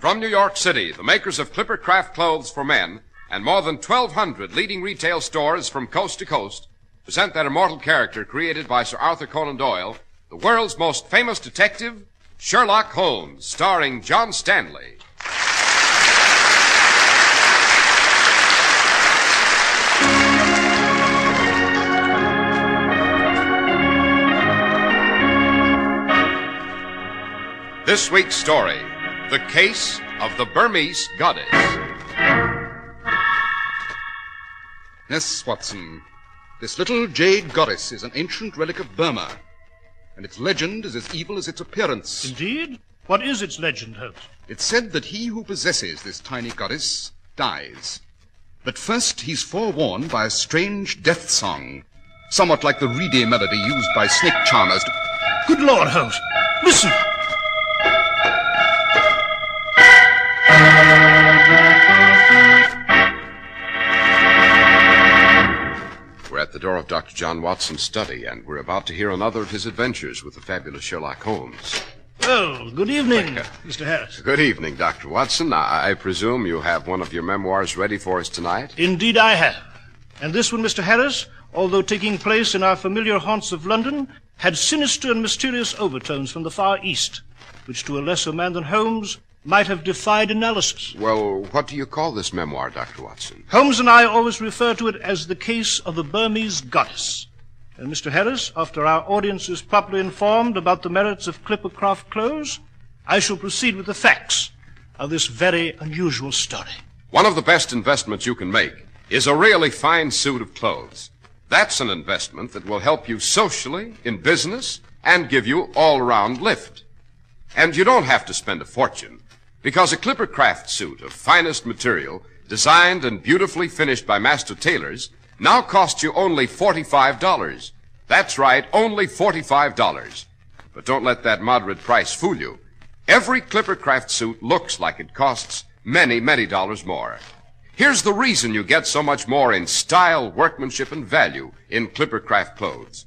From New York City, the makers of Clipper Craft clothes for men and more than 1,200 leading retail stores from coast to coast present that immortal character created by Sir Arthur Conan Doyle, the world's most famous detective, Sherlock Holmes, starring John Stanley. This week's story, The Case of the Burmese Goddess. Yes, Watson. This little jade goddess is an ancient relic of Burma, and its legend is as evil as its appearance. Indeed? What is its legend, Holmes? It's said that he who possesses this tiny goddess dies. But first he's forewarned by a strange death song, somewhat like the reedy melody used by snake charmers to... Good Lord, Holmes! Listen! We're at the door of Dr. John Watson's study, and we're about to hear another of his adventures with the fabulous Sherlock Holmes. Well, good evening, Mr. Harris. Good evening, Dr. Watson. I presume you have one of your memoirs ready for us tonight? Indeed I have. And this one, Mr. Harris, although taking place in our familiar haunts of London, had sinister and mysterious overtones from the Far East, which to a lesser man than Holmes might have defied analysis. Well, what do you call this memoir, Dr. Watson? Holmes and I always refer to it as the case of the Burmese goddess. And Mr. Harris, after our audience is properly informed about the merits of Clipper Craft clothes, I shall proceed with the facts of this very unusual story. One of the best investments you can make is a really fine suit of clothes. That's an investment that will help you socially, in business, and give you all-around lift. And you don't have to spend a fortune, because a Clipper Craft suit of finest material, designed and beautifully finished by master tailors, now costs you only $45. That's right, only $45. But don't let that moderate price fool you. Every Clipper Craft suit looks like it costs many, many dollars more. Here's the reason you get so much more in style, workmanship, and value in Clipper Craft clothes.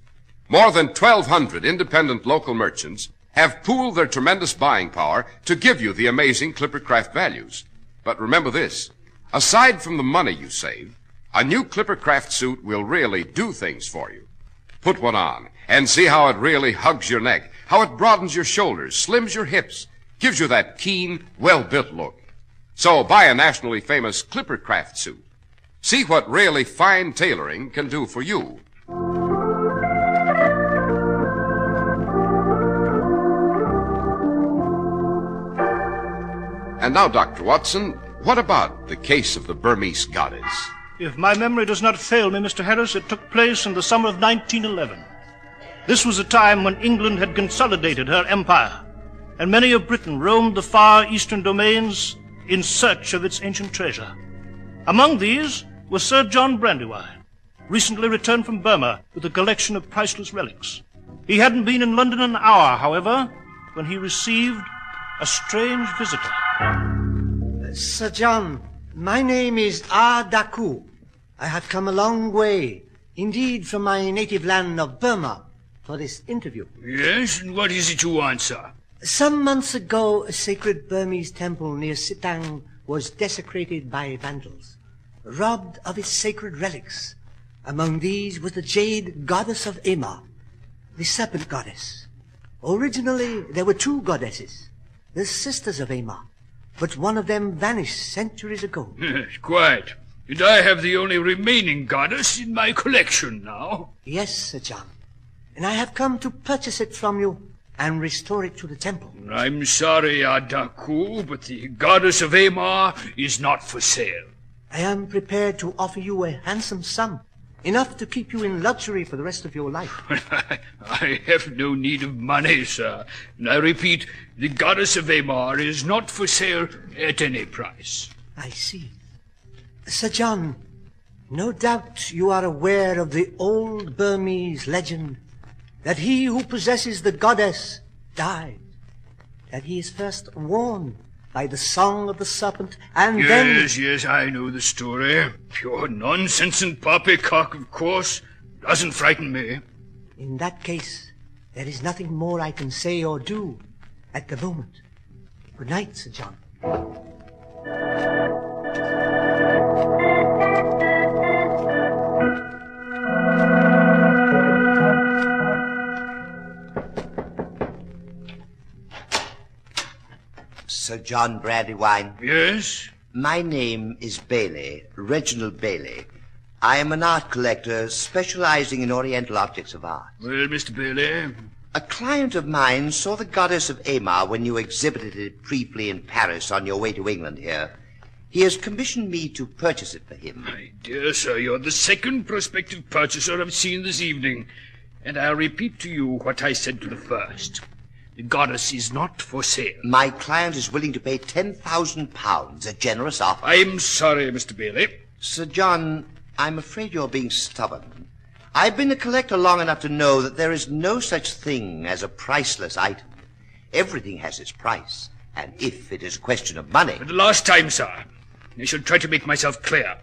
More than 1,200 independent local merchants have pooled their tremendous buying power to give you the amazing Clipper Craft values. But remember this, aside from the money you save, a new Clipper Craft suit will really do things for you. Put one on and see how it really hugs your neck, how it broadens your shoulders, slims your hips, gives you that keen, well-built look. So buy a nationally famous Clipper Craft suit. See what really fine tailoring can do for you. And now, Dr. Watson, what about the case of the Burmese goddess? If my memory does not fail me, Mr. Harris, it took place in the summer of 1911. This was a time when England had consolidated her empire, and many of Britain roamed the far eastern domains in search of its ancient treasure. Among these was Sir John Brandywine, recently returned from Burma with a collection of priceless relics. He hadn't been in London an hour, however, when he received a strange visitor. Sir John, my name is Ah Daku. I have come a long way, indeed from my native land of Burma, for this interview. Yes, and what is it you want, sir? Some months ago, a sacred Burmese temple near Sitang was desecrated by vandals, robbed of its sacred relics. Among these was the jade goddess of Ema, the serpent goddess. Originally, there were two goddesses, the sisters of Ema, but one of them vanished centuries ago. Yes, quite. And I have the only remaining goddess in my collection now. Yes, Sir John. And I have come to purchase it from you and restore it to the temple. I'm sorry, Adaku, but the goddess of Amar is not for sale. I am prepared to offer you a handsome sum, enough to keep you in luxury for the rest of your life. I have no need of money, sir. And I repeat, the goddess of Amar is not for sale at any price. I see. Sir John, no doubt you are aware of the old Burmese legend that he who possesses the goddess dies, that he is first warned by the song of the serpent, and then... Yes, I know the story. Pure nonsense and poppycock, of course. Doesn't frighten me. In that case, there is nothing more I can say or do at the moment. Good night, Sir John. Sir John Brandywine. Yes? My name is Bailey, Reginald Bailey. I am an art collector specializing in Oriental objects of art. Well, Mr. Bailey? A client of mine saw the goddess of Amar when you exhibited it briefly in Paris on your way to England here. He has commissioned me to purchase it for him. My dear sir, you're the second prospective purchaser I've seen this evening. And I'll repeat to you what I said to the first. The goddess is not for sale. My client is willing to pay £10,000, a generous offer. I'm sorry, Mr. Bailey. Sir John, I'm afraid you're being stubborn. I've been a collector long enough to know that there is no such thing as a priceless item. Everything has its price, and if it is a question of money... For the last time, sir, I shall try to make myself clear.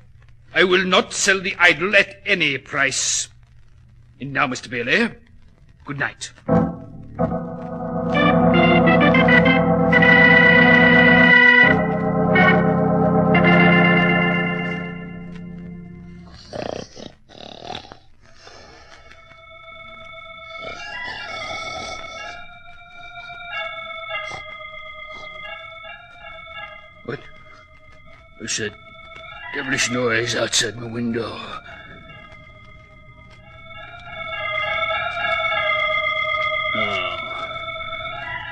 I will not sell the idol at any price. And now, Mr. Bailey, good night. What? What's that devilish noise outside my window?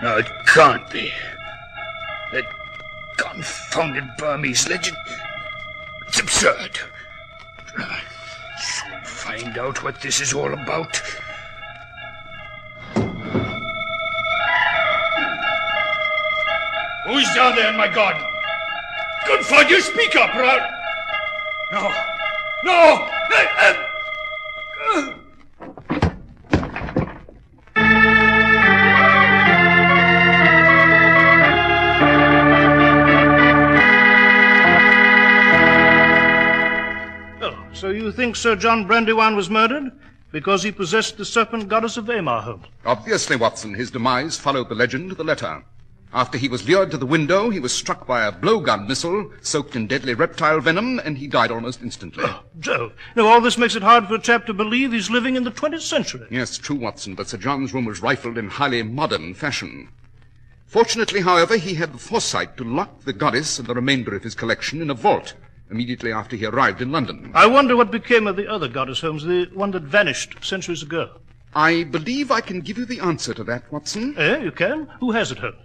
No, it can't be. That confounded Burmese legend. It's absurd. Soon find out what this is all about. Who's down there in my garden? Good for you, speak up, or I'll... No. No! So you think Sir John Brandywine was murdered because he possessed the serpent goddess of Amar, Holmes? Obviously, Watson, his demise followed the legend to the letter. After he was lured to the window, he was struck by a blowgun missile soaked in deadly reptile venom, and he died almost instantly. Oh, Jove. Now, all this makes it hard for a chap to believe he's living in the 20th century. Yes, true, Watson, but Sir John's room was rifled in highly modern fashion. Fortunately, however, he had the foresight to lock the goddess and the remainder of his collection in a vault immediately after he arrived in London. I wonder what became of the other goddess, Holmes, the one that vanished centuries ago. I believe I can give you the answer to that, Watson. Eh, you can? Who has it, Holmes?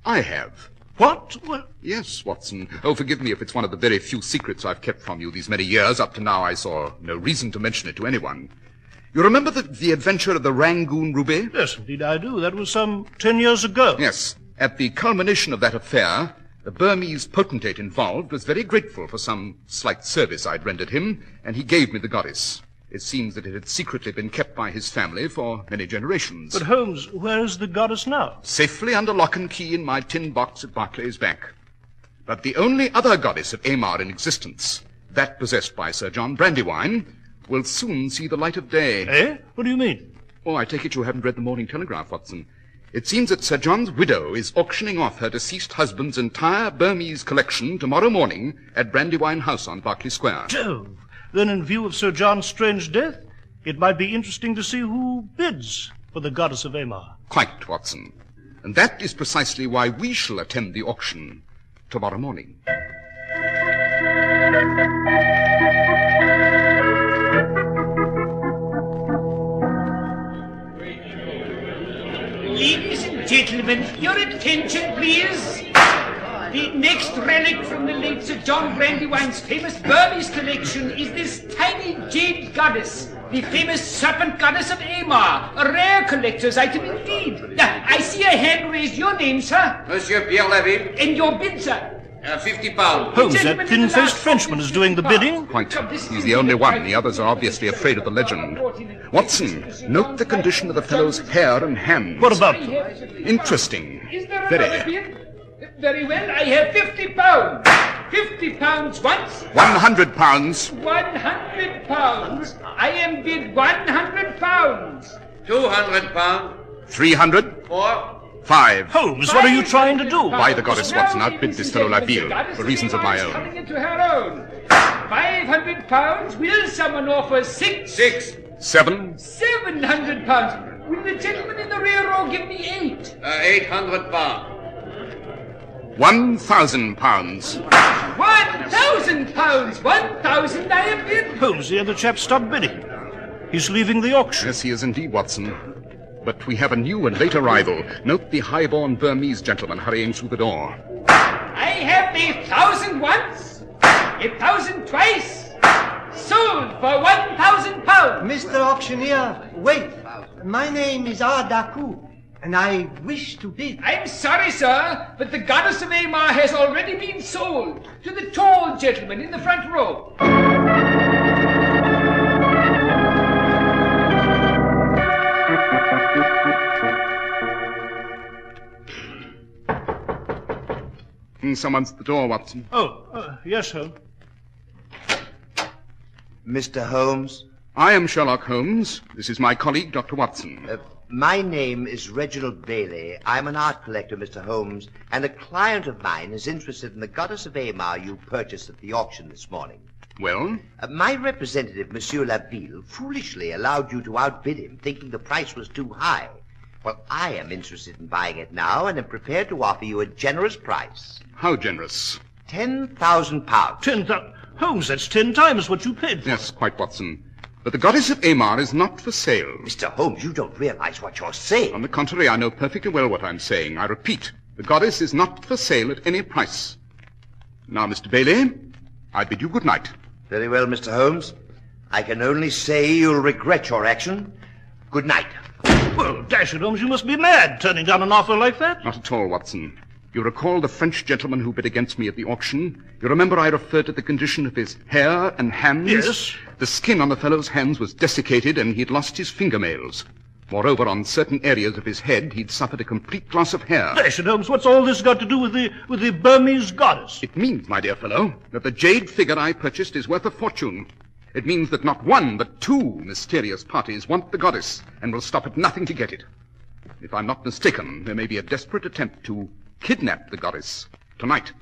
I have. What? Well, Yes, Watson. Oh, forgive me if it's one of the very few secrets I've kept from you these many years. Up to now, I saw no reason to mention it to anyone. You remember the adventure of the Rangoon Ruby? yes, indeed I do. That was some 10 years ago. Yes. At the culmination of that affair, the Burmese potentate involved was very grateful for some slight service I'd rendered him, and he gave me the goddess. It seems that it had secretly been kept by his family for many generations. But, Holmes, where is the goddess now? Safely under lock and key in my tin box at Barclay's Bank. But the only other goddess of Amar in existence, that possessed by Sir John Brandywine, will soon see the light of day. Eh? What do you mean? Oh, I take it you haven't read the Morning Telegraph, Watson. It seems that Sir John's widow is auctioning off her deceased husband's entire Burmese collection tomorrow morning at Brandywine House on Berkeley Square. Jove. Then, in view of Sir John's strange death, it might be interesting to see who bids for the goddess of Amar. Quite, Watson. And that is precisely why we shall attend the auction tomorrow morning. Ladies and gentlemen, your attention, please. The next relic from the late Sir John Brandywine's famous Burmese collection is this tiny jade goddess, the famous serpent goddess of Amar, a rare collector's item indeed. I see a hand raised. Your name, sir? Monsieur Pierre Levy, And your bid, sir? £50. Holmes, that Gentleman in the thin-faced last Frenchman is doing the bidding. Quite. He's the only one. The others are obviously afraid of the legend. Watson, note the condition of the fellow's hair and hands. What about them? Interesting. Is there Very. another bid? Very well, I have £50. £50 once, £100. £100. I am bid £100. £200. 300. 4. 5. Holmes, what are you trying to do? By the goddess, Watson, outbid this fellow Labille for reasons of my own. Coming into her own. £500. Will someone offer 6? 6. 7. £700. Will the gentleman in the rear row give me 8? 800 pounds. £1,000. £1,000. 1,000 I have bid. Holmes, the other chap stopped bidding. He's leaving the auction. Yes, he is indeed, Watson. But we have a new and late arrival. Note the high-born Burmese gentleman hurrying through the door. I have 1,000 once, 1,000 twice. Sold for £1,000. Mr. Auctioneer, wait. My name is Ardaku, and I wish to bid. I'm sorry, sir, but the goddess of Amar has already been sold to the tall gentleman in the front row. Someone's at the door, Watson. Yes, Holmes. Mr. Holmes? I am Sherlock Holmes. This is my colleague, Dr. Watson. My name is Reginald Bailey. I'm an art collector, Mr. Holmes, and a client of mine is interested in the goddess of Amar you purchased at the auction this morning. Well? My representative, Monsieur Labille, foolishly allowed you to outbid him, thinking the price was too high. Well, I am interested in buying it now and am prepared to offer you a generous price. How generous? £10,000. 10,000. Holmes, that's 10 times what you paid for. Yes, quite, Watson. But the goddess of Amar is not for sale. Mr. Holmes, you don't realize what you're saying. On the contrary, I know perfectly well what I'm saying. I repeat, the goddess is not for sale at any price. Now, Mr. Bailey, I bid you good night. Very well, Mr. Holmes. I can only say you'll regret your action. Good night. Well, dash it, Holmes, you must be mad, turning down an offer like that. Not at all, Watson. You recall the French gentleman who bid against me at the auction? You remember I referred to the condition of his hair and hands? Yes. The skin on the fellow's hands was desiccated and he'd lost his fingernails. Moreover, on certain areas of his head, he'd suffered a complete loss of hair. Dash it, Holmes, what's all this got to do with the Burmese goddess? It means, my dear fellow, that the jade figure I purchased is worth a fortune. It means that not one, but 2 mysterious parties want the goddess and will stop at nothing to get it. If I'm not mistaken, there may be a desperate attempt to kidnap the goddess tonight.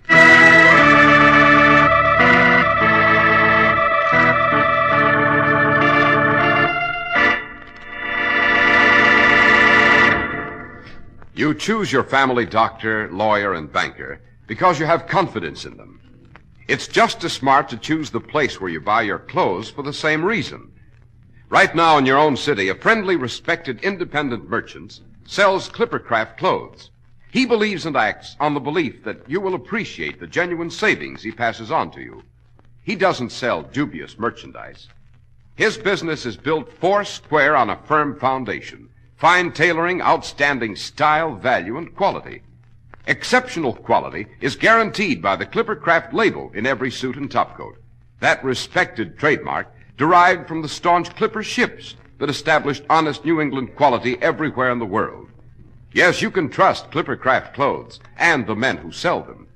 You choose your family doctor, lawyer, and banker because you have confidence in them. It's just as smart to choose the place where you buy your clothes for the same reason. Right now in your own city, a friendly, respected, independent merchant sells Clippercraft clothes. He believes and acts on the belief that you will appreciate the genuine savings he passes on to you. He doesn't sell dubious merchandise. His business is built 4 square on a firm foundation. Fine tailoring, outstanding style, value, and quality. Exceptional quality is guaranteed by the Clippercraft label in every suit and topcoat. That respected trademark derived from the staunch Clipper ships that established honest New England quality everywhere in the world. Yes, you can trust Clippercraft clothes and the men who sell them.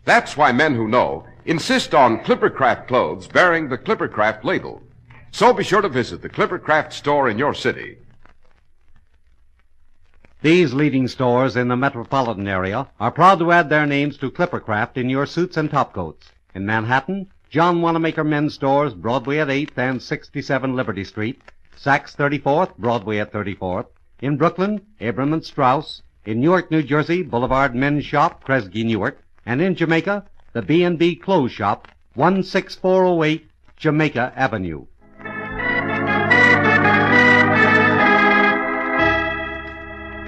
That's why men who know insist on Clippercraft clothes bearing the Clippercraft label. So be sure to visit the Clippercraft store in your city. These leading stores in the metropolitan area are proud to add their names to Clippercraft in your suits and topcoats. In Manhattan, John Wanamaker Men's Stores, Broadway at 8th and 67 Liberty Street, Saks 34th, Broadway at 34th. In Brooklyn, Abram and Strauss. In Newark, New Jersey, Boulevard Men's Shop, Kresge Newark. And in Jamaica, the B&B Clothes Shop, 16408 Jamaica Avenue.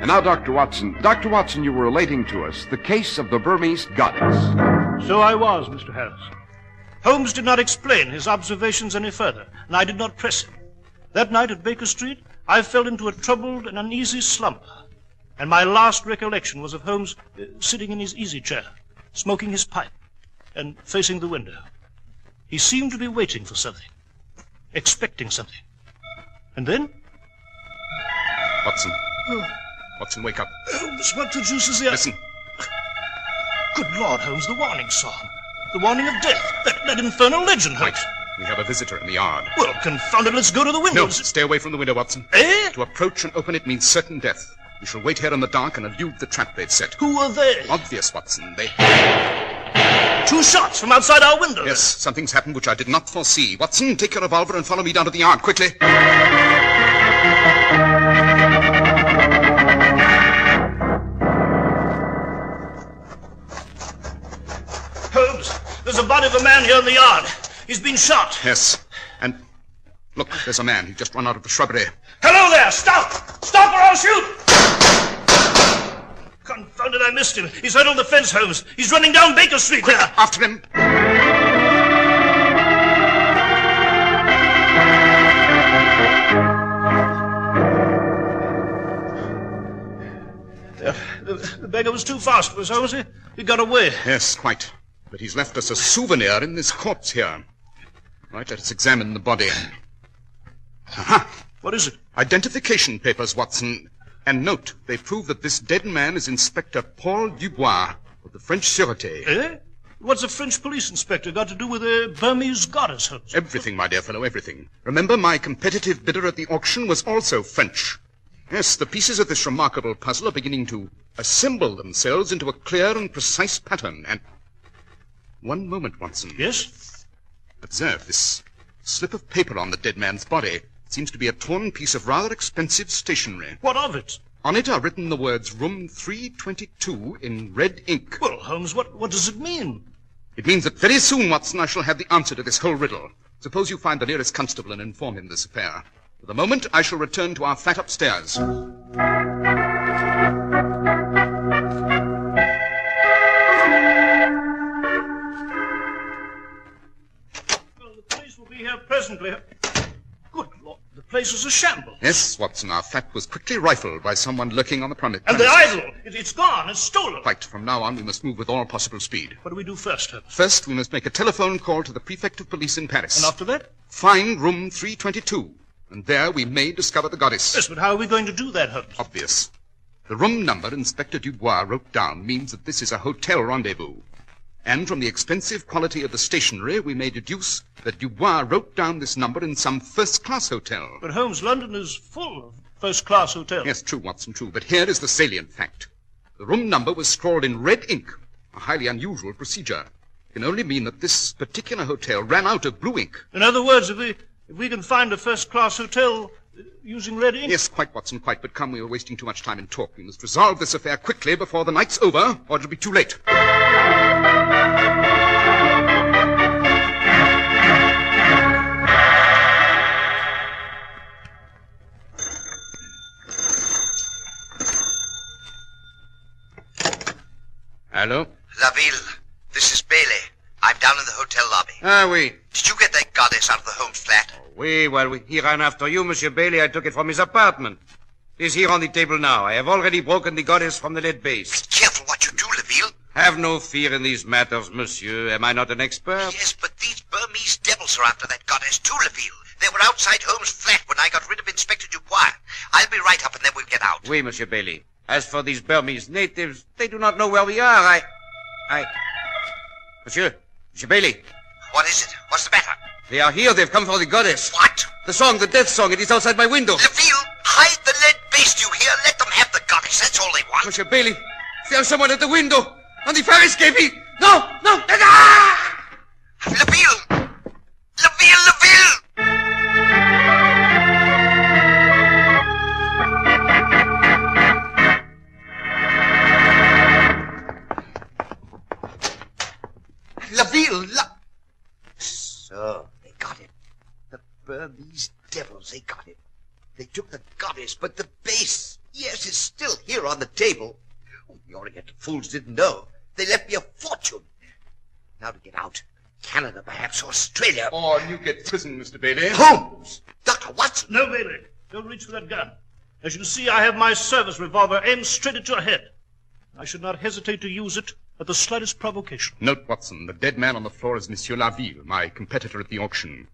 And now, Dr. Watson, you were relating to us the case of the Burmese goddess. So I was, Mr. Harris. Holmes did not explain his observations any further, and I did not press him. That night at Baker Street, I fell into a troubled and uneasy slumber, and my last recollection was of Holmes sitting in his easy chair, smoking his pipe, and facing the window. He seemed to be waiting for something, expecting something. And then... Watson. Watson, wake up. Holmes, what the deuce is the... Listen. Good Lord, Holmes, the warning song. The warning of death. That infernal legend, Holmes. Wait. We have a visitor in the yard. Well, confound it, let's go to the window. No, stay away from the window, Watson. Eh? To approach and open it means certain death. We shall wait here in the dark and elude the trap they've set. Who are they? Obvious, Watson. They... 2 shots from outside our window. Yes, something's happened which I did not foresee. Watson, take your revolver and follow me down to the yard, quickly. Holmes, there's a body of a man here in the yard. He's been shot. Yes, and... Look, there's a man. He's just run out of the shrubbery. Hello there! Stop! Stop or I'll shoot! Confound it, I missed him. He's right on the fence, Holmes. He's running down Baker Street there. After him. The beggar was too fast for us, Holmes. He got away. Yes, quite. But he's left us a souvenir in this corpse here. Right, let us examine the body. Aha! What is it? Identification papers, Watson. And note, they prove that this dead man is Inspector Paul Dubois of the French Sûreté. Eh? What's a French police inspector got to do with a Burmese goddess, Holmes? Everything, my dear fellow, everything. Remember, my competitive bidder at the auction was also French. Yes, the pieces of this remarkable puzzle are beginning to assemble themselves into a clear and precise pattern. And... One moment, Watson. Yes? Observe this slip of paper on the dead man's body. Seems to be a torn piece of rather expensive stationery. What of it? On it are written the words Room 322 in red ink. Well, Holmes, what does it mean? It means that very soon, Watson, I shall have the answer to this whole riddle. Suppose you find the nearest constable and inform him this affair. For the moment, I shall return to our flat upstairs. Well, the police will be here presently. Good Lord, the place is a shambles. Yes, Watson, our flat was quickly rifled by someone lurking on the premises. And the idol! It's gone. It's stolen. Right, from now on, we must move with all possible speed. What do we do first, Holmes? First, we must make a telephone call to the prefect of police in Paris. And after that? Find room 322. And there we may discover the goddess. Yes, but how are we going to do that, Holmes? Obvious. The room number Inspector Dubois wrote down means that this is a hotel rendezvous. And from the expensive quality of the stationery, we may deduce that Dubois wrote down this number in some first-class hotel. But, Holmes, London is full of first-class hotels. Yes, true, Watson, true. But here is the salient fact. The room number was scrawled in red ink, a highly unusual procedure. It can only mean that this particular hotel ran out of blue ink. In other words, if we can find a first-class hotel using red ink... Yes, quite, Watson, quite. But come, we are wasting too much time in talk. We must resolve this affair quickly before the night's over, or it'll be too late. Hello? Laville, this is Bailey. I'm down in the hotel lobby. Ah, oui. Did you get that goddess out of the Holmes flat? Oui, well, he ran after you, Monsieur Bailey. I took it from his apartment. It is here on the table now. I have already broken the goddess from the lead base. Be careful what you do, Laville. Have no fear in these matters, monsieur. Am I not an expert? Yes, but these Burmese devils are after that goddess too, Laville. They were outside Holmes' flat when I got rid of Inspector Dubois. I'll be right up and then we'll get out. Oui, Monsieur Bailey. As for these Burmese natives, they do not know where we are. Monsieur Bailey. What is it? What's the matter? They are here. They've come for the goddess. What? The song, the death song. It is outside my window. Laville, hide the lead base, you hear? Let them have the goddess. That's all they want. Monsieur Bailey, there's someone at the window. On the fire escaping. No! Ah! Laville! Laville! So, they got it. The Burmese devils, they got it. They took the goddess, but the base, yes, is still here on the table. Oh, the Oriental fools didn't know. They left me a fortune. Now to get out. Canada, perhaps, Australia. Or Newgate Prison, Mr. Bailey. Holmes! Dr. Watson! No, Bailey. Don't reach for that gun. As you see, I have my service revolver aimed straight at your head. I should not hesitate to use it at the slightest provocation. Note, Watson, the dead man on the floor is Monsieur Laville, my competitor at the auction.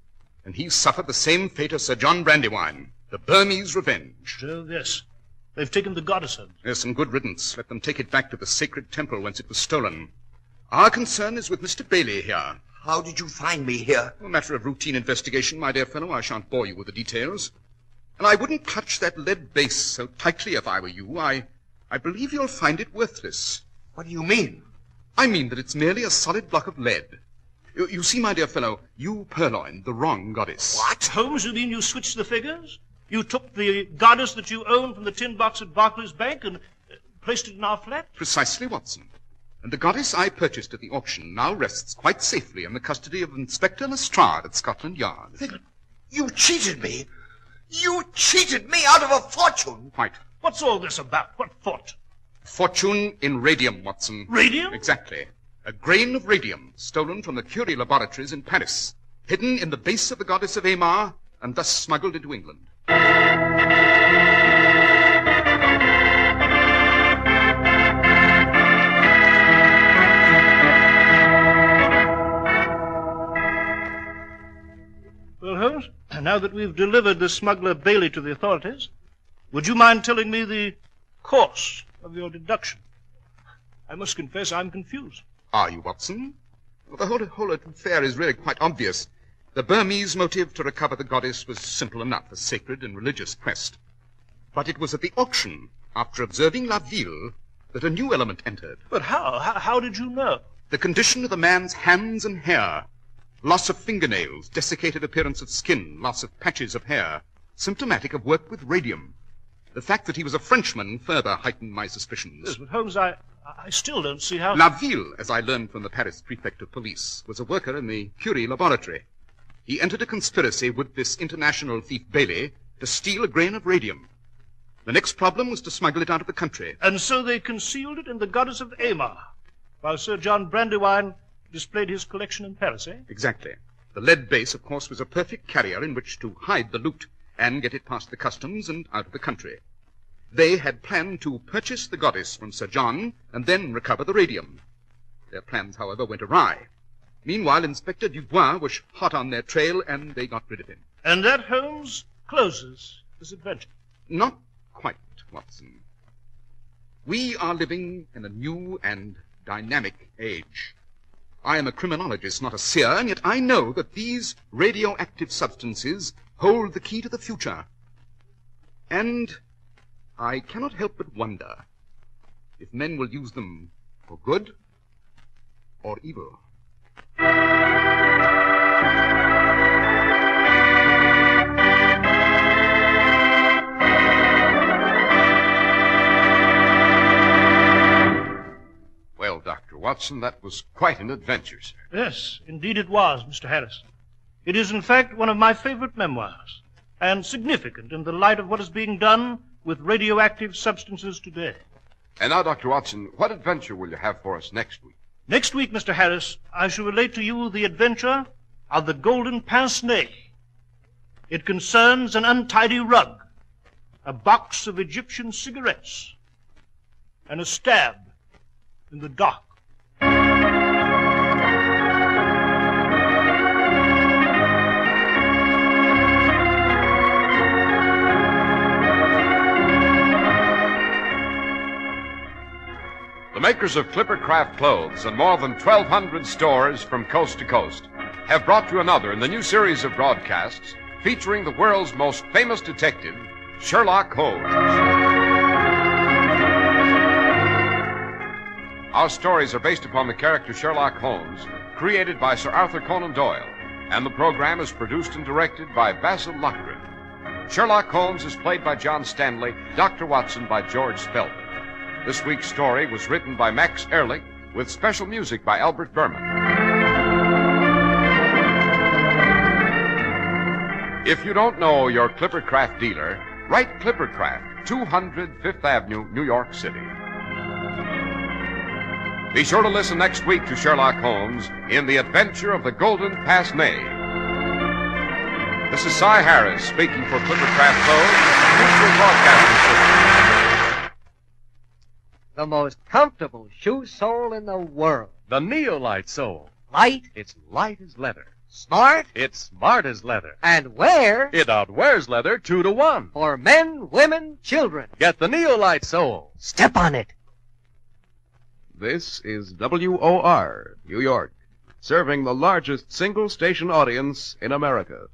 And he suffered the same fate as Sir John Brandywine, the Burmese revenge. Oh, yes. They've taken the goddess home. Yes, and good riddance. Let them take it back to the sacred temple whence it was stolen. Our concern is with Mr. Bailey here. How did you find me here? A matter of routine investigation, my dear fellow. I shan't bore you with the details. And I wouldn't clutch that lead base so tightly if I were you. I believe you'll find it worthless. What do you mean? I mean that it's merely a solid block of lead. You see, my dear fellow, you purloined the wrong goddess. What? Holmes, you mean you switched the figures? You took the goddess that you owned from the tin box at Barclays Bank and placed it in our flat? Precisely, Watson. And the goddess I purchased at the auction now rests quite safely in the custody of Inspector Lestrade at Scotland Yard. Then you cheated me. You cheated me out of a fortune. Quite. What's all this about? What fort? Fortune in radium, Watson. Radium? Exactly. A grain of radium stolen from the Curie laboratories in Paris, hidden in the base of the goddess of Aymar, and thus smuggled into England. Well, Holmes, now that we've delivered the smuggler Bailey to the authorities, would you mind telling me the course of your deduction? I must confess I'm confused. Are you, Watson? Well, the whole affair is really quite obvious. The Burmese motive to recover the goddess was simple enough, a sacred and religious quest. But it was at the auction, after observing La Ville, that a new element entered. But how? How did you know? The condition of the man's hands and hair. Loss of fingernails, desiccated appearance of skin, loss of patches of hair, symptomatic of work with radium. The fact that he was a Frenchman further heightened my suspicions. Yes, but Holmes, I still don't see how... La Ville, as I learned from the Paris prefect of police, was a worker in the Curie laboratory. He entered a conspiracy with this international thief Bailey to steal a grain of radium. The next problem was to smuggle it out of the country. And so they concealed it in the goddess of Aymar, while Sir John Brandywine displayed his collection in Paris, eh? Exactly. The lead base, of course, was a perfect carrier in which to hide the loot and get it past the customs and out of the country. They had planned to purchase the goddess from Sir John and then recover the radium. Their plans, however, went awry. Meanwhile, Inspector Dubois was hot on their trail, and they got rid of him. And that, Holmes, closes this adventure. Not quite, Watson. We are living in a new and dynamic age. I am a criminologist, not a seer, and yet I know that these radioactive substances hold the key to the future. And I cannot help but wonder if men will use them for good or evil. Well, Dr. Watson, that was quite an adventure, sir. Yes, indeed it was, Mr. Harris. It is, in fact, one of my favorite memoirs, and significant in the light of what is being done with radioactive substances today. And now, Dr. Watson, what adventure will you have for us next week? Next week, Mr. Harris, I shall relate to you the adventure of the Golden Pince-Nez. It concerns an untidy rug, a box of Egyptian cigarettes, and a stab in the dark. The makers of Clippercraft clothes and more than 1,200 stores from coast to coast have brought you another in the new series of broadcasts featuring the world's most famous detective, Sherlock Holmes. Our stories are based upon the character Sherlock Holmes, created by Sir Arthur Conan Doyle, and the program is produced and directed by Basil Loughrane. Sherlock Holmes is played by John Stanley, Dr. Watson by George Spelman. This week's story was written by Max Ehrlich with special music by Albert Berman. If you don't know your Clippercraft dealer, write Clippercraft, 200 Fifth Avenue, New York City. Be sure to listen next week to Sherlock Holmes in The Adventure of the Golden Pince-Nez. This is Cy Harris speaking for Clippercraft Clothes, Mutual Broadcasting System. The most comfortable shoe sole in the world. The Neolite sole. Light. It's light as leather. Smart. It's smart as leather. And wear. It outwears leather 2 to 1. For men, women, children. Get the Neolite sole. Step on it. This is WOR, New York, serving the largest single-station audience in America.